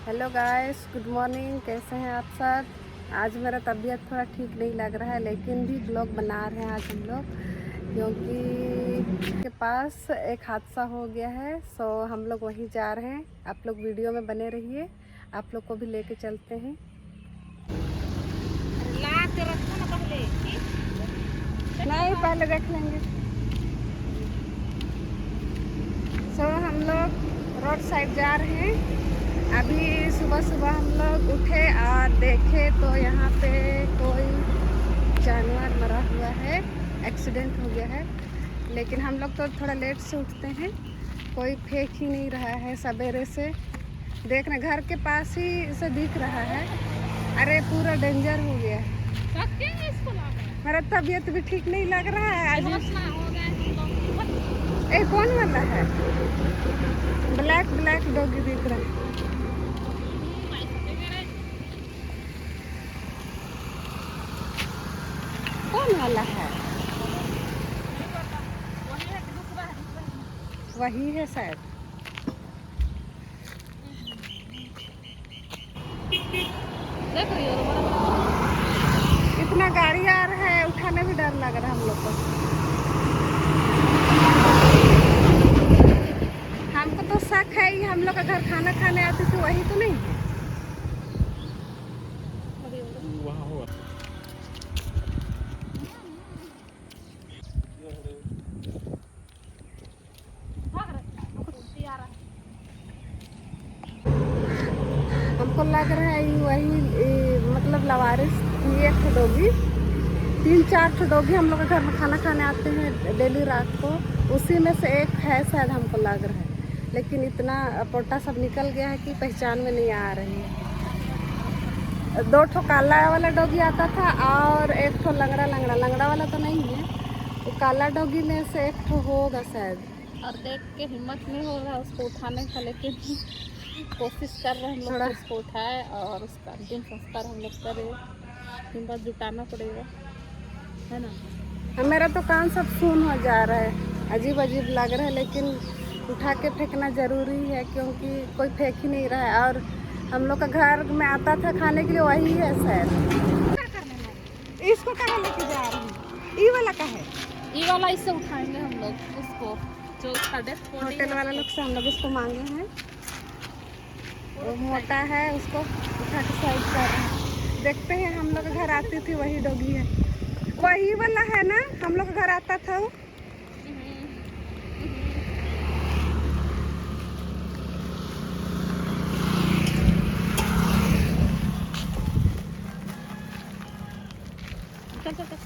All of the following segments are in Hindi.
Hello guys, good morning. कैसे हैं आप सब? आज मेरा तबीयत थोड़ा ठीक नहीं लग रहा है, लेकिन भी ब्लॉग बना रहे हैं आज हम लोग, क्योंकि के पास एक हादसा हो गया है। सो हम लोग वहीं जा रहे हैं। आप लोग वीडियो में बने रहिए, आप लोग को भी लेके चलते हैं। ला के रखो ना पहले। नहीं, पहले देख लेंगे। सो हम लोग रोड साइड जा रहे हैं। अभी सुबह सुबह हम लोग उठे और देखे तो यहाँ पे कोई जानवर मरा हुआ है, एक्सीडेंट हो गया है। लेकिन हम लोग तो थोड़ा लेट से उठते हैं, कोई फेंक ही नहीं रहा है। सवेरे से देख रहे, घर के पास ही से दिख रहा है। अरे पूरा डेंजर हो गया है। मेरा तबीयत भी ठीक नहीं लग रहा है आज। ए, कौन वाला है? ब्लैक ब्लैक डॉगी दिख रहा है। कौन वाला है? वही है शायद। देख रही हो इतना गाड़ी आ रहा है, उठाने भी डर लग रहा है हम लोग को। हमको तो शक है ही, हम लोग का घर खाना खाने आती थी, वही तो नहीं है। हमको लग रहा है ये वही मतलब लवारिस थी एक डॉगी। 3-4 डॉगी हम लोग के घर में खाना खाने आते हैं डेली रात को, उसी में से एक है शायद, हमको लग रहा है। लेकिन इतना पोटा सब निकल गया है कि पहचान में नहीं आ रही है। 2 काला वाला डॉगी आता था और एक लंगड़ा लंगड़ा लंगड़ा वाला तो नहीं है, वो काला डॉगी में से एक होगा शायद। और देख के हिम्मत नहीं हो रहा उसको उठाने का, लेकिन कोशिश कर रहे हैं हम लोग उसको उठाए और उसका अंतिम संस्कार हम लोग करें। हिम्मत जुटाना पड़ेगा, है ना। मेरा तो कान सब सुन हो जा रहा है, अजीब अजीब लग रहा है, लेकिन उठा के फेंकना ज़रूरी है क्योंकि कोई फेंक ही नहीं रहा है। और हम लोग का घर में आता था खाने के लिए, वही है शायद। इसको कहाँ लेके जा रहे हैं? ई वाला का है? ये वाला इससे उठाएंगे हम लोग उसको, जो उसका डेथ बॉडी होटल वाला लोग से हम लोग इसको मांगे हैं। वो मोटा है, उसको उठा के साइड कर रहे हैं। देखते हैं, हम लोग के घर आती थी वही डॉगी है, वही वाला है ना, हम लोग के घर आता था वो। चल चल चल,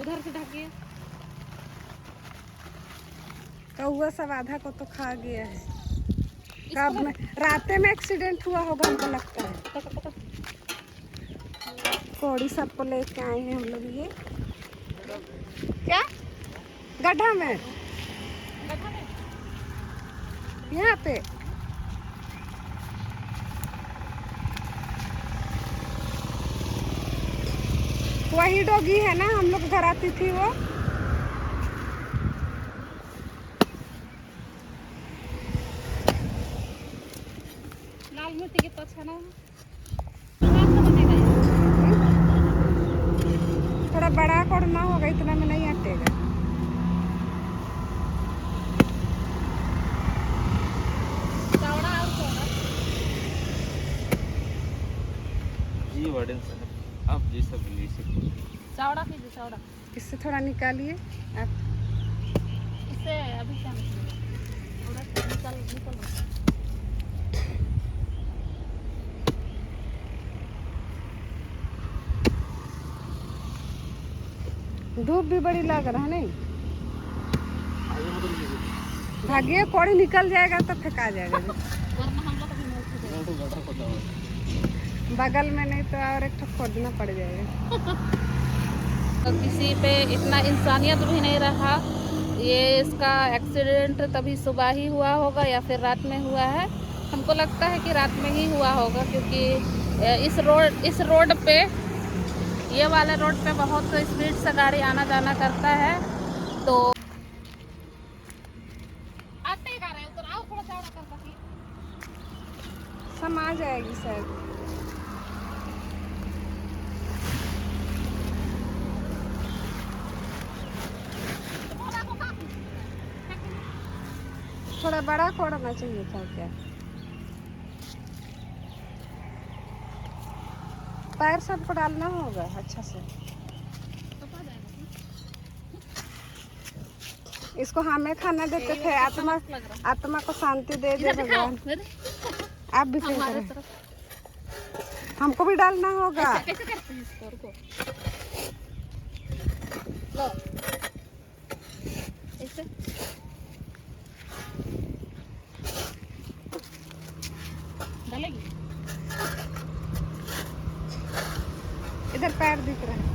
उधर से ढकिए। कौआ सब आधा को तो खा गया है। कब में राते में एक्सीडेंट हुआ होगा, हमको लगता है। कोड़ी सबको लेके आए हैं हम लोग। ये क्या गड्ढा में यहाँ पे वही डॉगी है ना, हम लोग घर आती थी वो। लाल मिर्ची के तो अच्छा ना बनेगा। थोड़ा बड़ा कोड़ना होगा, इतना में नहीं अटेगा। चौड़ा और चौड़ा जी वार्डन साहब, आप जैसा बोलिए। चौड़ा कीजिए, चौड़ा। इससे थोड़ा निकालिए आप। इससे अभी क्या निकलेगा, थोड़ा निकल निकल। धूप भी बड़ी लग रहा है, नहीं भागिए, कोड़ी निकल जाएगा तो फेंका जाएगा। वरना हम लोग अभी नहीं उठेगा। बगल में नहीं तो और एक खोदना पड़ जाएगा। तो किसी पे इतना इंसानियत भी नहीं रहा। ये इसका एक्सीडेंट तभी सुबह ही हुआ होगा या फिर रात में हुआ है। हमको लगता है कि रात में ही हुआ होगा, क्योंकि इस रोड पे, ये वाले रोड पे बहुत स्पीड से गाड़ी आना जाना करता है। तो आते ही रहे, तो आओ थोड़ा चौड़ा कर सकी। समा जाएगी शायद। थोड़ा बड़ा कोड़ना चाहिए था क्या? पैर सबको डालना होगा अच्छा से। इसको हमें खाना देते थे, आत्मा को शांति दे दे भगवान। आप भी क्या करें? हमको भी डालना होगा। कैसे करते हैं इसको? रुको। लो। ऐसे। डालेगी? इधर पैर दिख रहा है।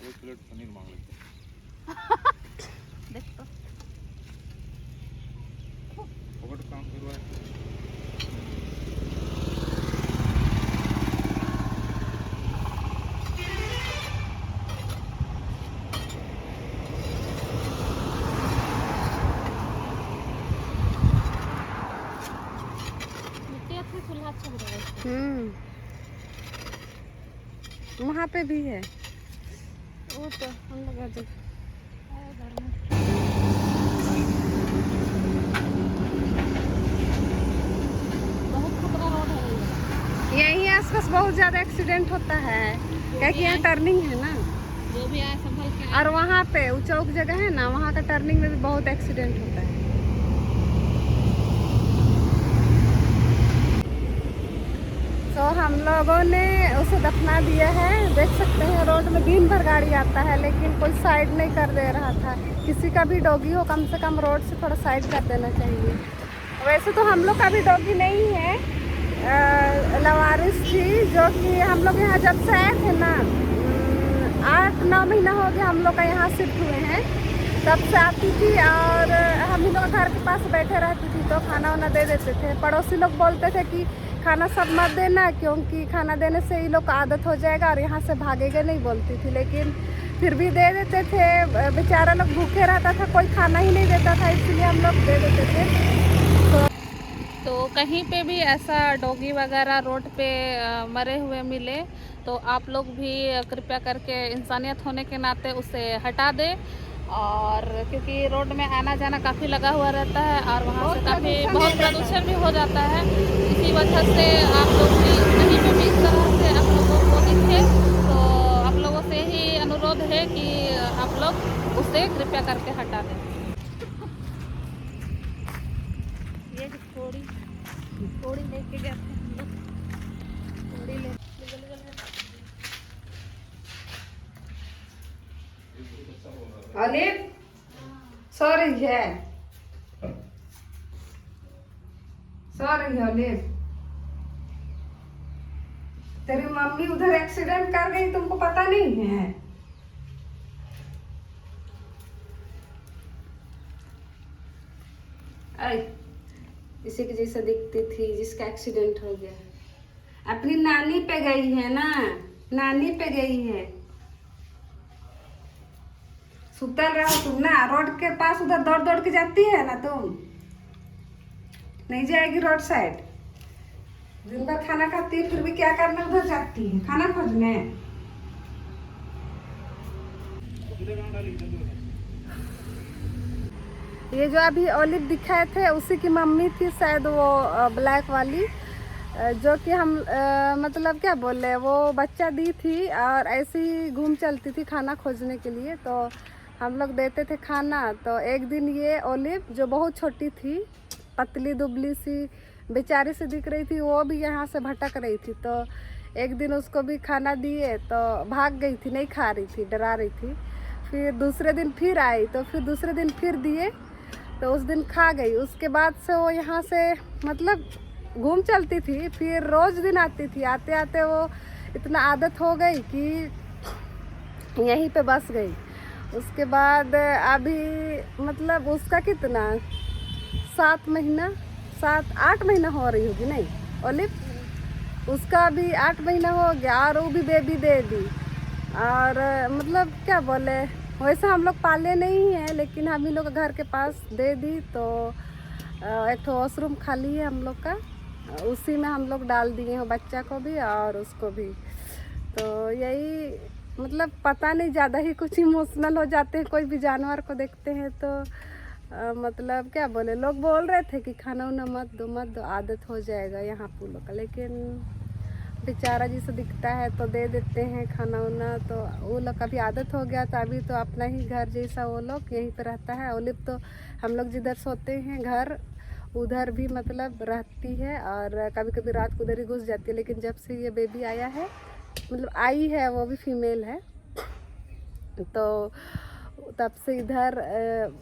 एक प्लेट पनीर मांग लेते देख तो। पकड़ काम करवा चूल्हा अच्छा हो रहा है। वहाँ पे भी है वो, तो हम लोग बहुत खतरा रोड है ये। यहीं आसपास बहुत ज्यादा एक्सीडेंट होता है, क्योंकि यहाँ टर्निंग है ना। जो भी आए संभल के आए। और वहाँ पे वो चौक जगह है ना, वहाँ का टर्निंग में भी बहुत एक्सीडेंट होता है। तो हम लोगों ने उसे दफना दिया है। देख सकते हैं रोड में दिन भर गाड़ी आता है, लेकिन कोई साइड नहीं कर दे रहा था। किसी का भी डॉगी हो, कम से कम रोड से थोड़ा साइड कर देना चाहिए। वैसे तो हम लोग का भी डॉगी नहीं है, लवारिस थी, जो कि हम लोग यहाँ जब से आए थे ना, 8-9 महीना हो गया हम लोग का यहाँ शिफ्ट हुए हैं। तब से आती थी और हम ही लोग घर के पास बैठे रहती थी, तो खाना वाना दे देते थे। पड़ोसी लोग बोलते थे कि खाना सब मत देना, क्योंकि खाना देने से ही लोग का आदत हो जाएगा और यहाँ से भागेगा नहीं, बोलती थी। लेकिन फिर भी दे देते थे। बेचारा लोग भूखे रहता था, कोई खाना ही नहीं देता था, इसलिए हम लोग दे देते थे। तो कहीं पे भी ऐसा डॉगी वगैरह रोड पे मरे हुए मिले तो आप लोग भी कृपया करके इंसानियत होने के नाते उसे हटा दें। और क्योंकि रोड में आना जाना काफ़ी लगा हुआ रहता है और वहाँ से काफ़ी बहुत प्रदूषण भी हो जाता है। इसी वजह से आप लोग भी कहीं पे भी इस तरह से आप लोगों को दिखे तो आप लोगों से ही अनुरोध है कि आप लोग उसे कृपया करके हटा दें। ये थोड़ी लेके जाते हैं हम लोग, थोड़ी ले अलिफ सॉरी है, सॉरी अलिफ, तेरी मम्मी उधर एक्सीडेंट कर गई, तुमको पता नहीं है? इसी की जैसे दिखती थी जिसका एक्सीडेंट हो गया। अपनी नानी पे गई है ना, नानी पे गई है। सुतल रहो तुम ना, रोड के पास उधर दौड़ दौड़ के जाती है ना, तुम नहीं जाएगी रोड साइड। दिन भर खाना खाती है, फिर भी क्या करना उधर जाती है खाना खोजने। ये जो अभी ओलिव दिखाए थे उसी की मम्मी थी शायद, वो ब्लैक वाली, जो कि हम मतलब क्या बोले, वो बच्चा दी थी और ऐसे ही घूम चलती थी खाना खोजने के लिए। तो हम लोग देते थे खाना। तो एक दिन ये ओलिव जो बहुत छोटी थी, पतली दुबली सी बेचारी से दिख रही थी, वो भी यहाँ से भटक रही थी। तो एक दिन उसको भी खाना दिए तो भाग गई थी, नहीं खा रही थी, डरा रही थी। फिर दूसरे दिन फिर आई तो फिर दूसरे दिन फिर दिए तो उस दिन खा गई। उसके बाद से वो यहाँ से मतलब घूम चलती थी, फिर रोज दिन आती थी। आते आते वो इतना आदत हो गई कि यहीं पे बस गई। उसके बाद अभी मतलब उसका कितना 7 महीना 7-8 महीना हो रही होगी नहीं ओलिव, उसका भी 8 महीना हो गया और वो भी बेबी दे दी। और मतलब क्या बोले, वैसे हम लोग पाले नहीं हैं लेकिन हम ही लोग घर के पास दे दी। तो एक तो वॉशरूम खाली है हम लोग का, उसी में हम लोग डाल दिए हैं बच्चा को भी और उसको भी। तो यही मतलब पता नहीं, ज़्यादा ही कुछ इमोशनल हो जाते हैं कोई भी जानवर को देखते हैं तो मतलब क्या बोले, लोग बोल रहे थे कि खाना उना मत दो आदत हो जाएगा यहाँ फूलों का, लेकिन बेचारा जिसे दिखता है तो दे देते हैं खाना उना। तो वो लोग का भी आदत हो गया, तो अभी तो अपना ही घर जैसा वो लोग यहीं पे रहता है। ओलिव तो हम लोग जिधर सोते हैं घर उधर भी मतलब रहती है और कभी कभी रात को उधर ही घुस जाती है। लेकिन जब से ये बेबी आया है, मतलब आई है, वो भी फीमेल है, तो तब से इधर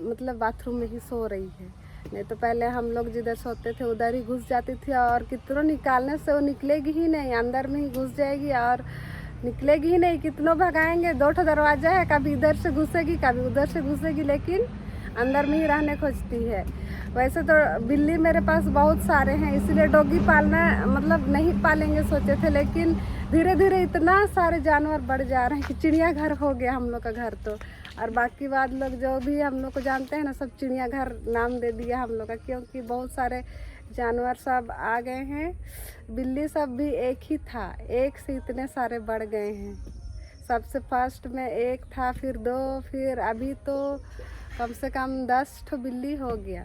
मतलब बाथरूम में ही सो रही है। नहीं तो पहले हम लोग जिधर सोते थे उधर ही घुस जाती थी और कितनों निकालने से वो निकलेगी ही नहीं, अंदर में ही घुस जाएगी और निकलेगी ही नहीं। कितनों भगाएंगे, 2 दरवाज़ा है, कभी इधर से घुसेगी कभी उधर से घुसेगी, लेकिन अंदर में ही रहने खोजती है। वैसे तो बिल्ली मेरे पास बहुत सारे हैं, इसलिए डॉगी पालना मतलब नहीं पालेंगे सोचे थे, लेकिन धीरे धीरे इतना सारे जानवर बढ़ जा रहे हैं कि चिड़ियाघर हो गया हम लोग का घर। तो और बाकी बात लोग जो भी हम लोग को जानते हैं ना, सब चिड़ियाघर नाम दे दिया हम लोग का, क्योंकि बहुत सारे जानवर सब आ गए हैं। बिल्ली सब भी एक ही था, एक से इतने सारे बढ़ गए हैं। सबसे फर्स्ट में 1 था, फिर 2, फिर अभी तो कम से कम 10 ठो बिल्ली हो गया।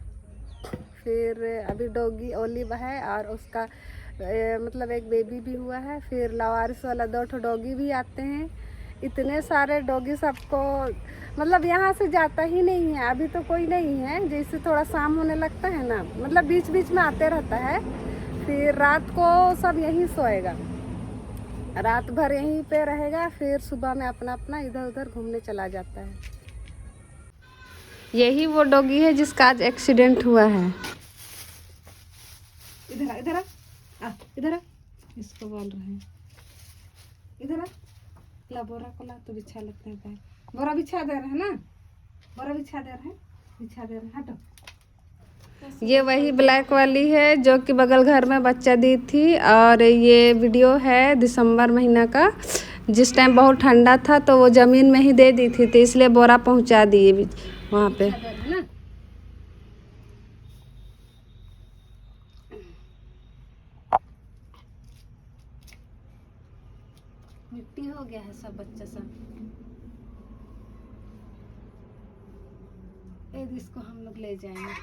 फिर अभी डॉगी ओलिव है और उसका मतलब एक बेबी भी हुआ है। फिर लवारिस वाला 2 ठो डॉगी भी आते हैं। इतने सारे डॉगी सबको मतलब यहाँ से जाता ही नहीं है, अभी तो कोई नहीं है। जैसे थोड़ा शाम होने लगता है ना, मतलब बीच बीच में आते रहता है। फिर रात को सब यहीं सोएगा, रात भर यहीं पे रहेगा, फिर सुबह में अपना अपना इधर उधर घूमने चला जाता है। यही वो डॉगी है जिसका आज एक्सीडेंट हुआ है। इधर आ, इधर आ, इधर आ, इसको बोल रहे हैं इधर आ, ला बोरा को ला, तो बिछा लेते हैं पैर। बोरा बिछा दे रहे हैं ना, बोरा बिछा दे रहे हैं, बिछा दे रहे हैं, हटो। ये वही ब्लैक वाली है जो कि बगल घर में बच्चा दी थी। और ये वीडियो है दिसंबर महीना का, जिस टाइम बहुत ठंडा था तो वो ज़मीन में ही दे दी थी, तो इसलिए बोरा पहुंचा दिए वहाँ पे। मिट्टी हो गया है सब बच्चा सब। इसको हम लोग ले जाएंगे।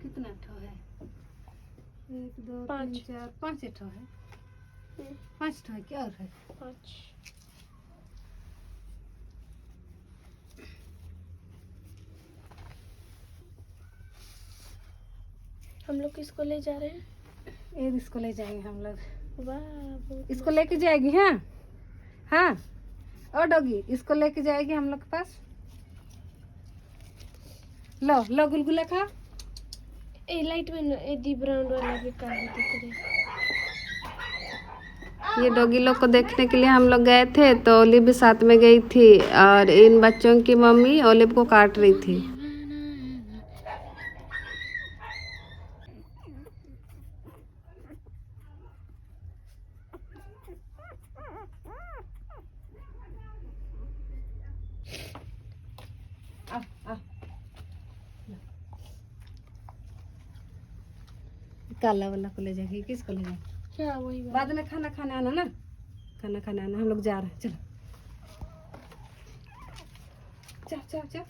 कितना ठो है? 1 2 3 4 5 ठो है। 5 ठो है क्या? और है 5। हम लोग किसको ले जा रहे हैं? इसको ले जाएंगे हम लोग। वाह, इसको लेके जाएगी। हाँ हाँ, और डॉगी इसको लेके जाएगी हम लोग के पास। लो लो गुलगुला खा। ए लाइट में डी ब्राउन वाला भी का है। ये डॉगी लोग को देखने के लिए हम लोग गए थे, तो ओलिव भी साथ में गई थी और इन बच्चों की मम्मी ओलिव को काट रही थी। काला वाला को ले जाएगी, किसको ले जाएगी? क्या वही बाद में खाना खाने आना ना, खाना खाने आना। हम लोग जा रहे हैं, चलो चल चल चल।